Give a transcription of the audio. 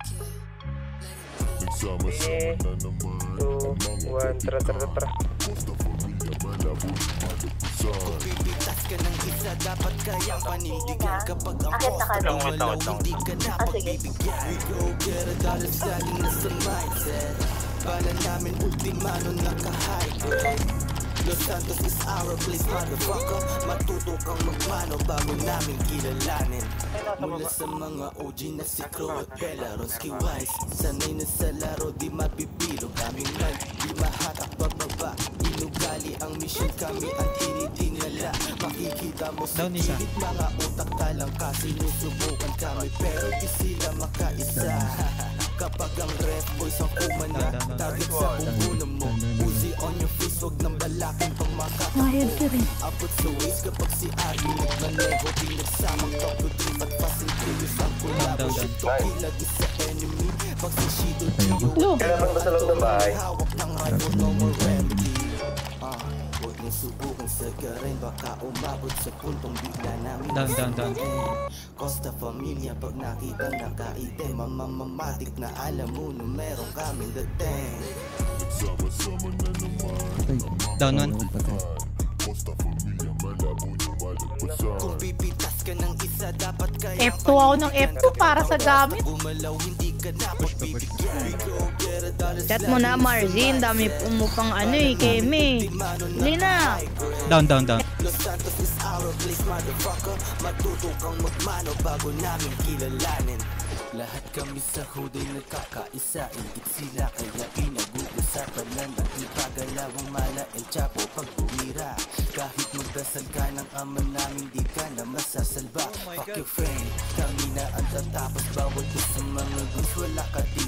3, 2, 1, tara. Pipitas ka ng isa, dapat kayang panindigan. Kapag ang Akit na kami. malaw, hindi ka na pagbibigyan. We go get a dollar, laging nasa mindset. Bala namin ultimano naka-high grade. Los Santos is our place, motherfucker. Matuto kang magmano bago namin kilalanin. Mula sa mga OG na si Crow at Belaronsky Wise, sanay na sa laro, di mapipilo. Kaming live, di mahatak bababa. Inugali ang mission, kami ang tinitingala. Makikita mo sa gilid, mga utak talang kasi sinusubukan kami, pero di sila makaisa. Kapag ang ref boys ang kumana, target sa bumbunan mo. Uzi on your face, wag nang balakin pang makakapos. Abot sa waist kapag si Ari nagmaneho, pinagsamang couple trip at fast and furious ang kulabo. Shit to kill agad sa enemy, pag si Shido Dio. Kailangan ba sa loob ng bahay? Hawak ng rifle, no more remedy. Huwag mong subukan sa garin, baka umabot sa puntong bigla namin. Down. Costa Familia, pag nakita nakaitim, mamamatik na alam mo na meron kaming dating. Down one. Kung pipitas ka ng isa, dapat kaya F2 ako ng F2 para sa gamit. bumalaw, hindi ka na pagbibigyan. Chat mo na, Marzin. Dami mo pang ano eh, Keme. Hindi na. Down. Los Santos is our place, motherfucker. Matuto kang magmano bago namin kilalanin. Lahat kami sa huday nagkakaisa. Ingit sila kaya pinag-uusapan na nakipagalawang mala El Chapo pag bumira. Kahit magdasal ka ng ama namin, di ka na masasalba. Fuck your friend, kami na ang tatapos. Bawal ko sa mga gusto, wala ka di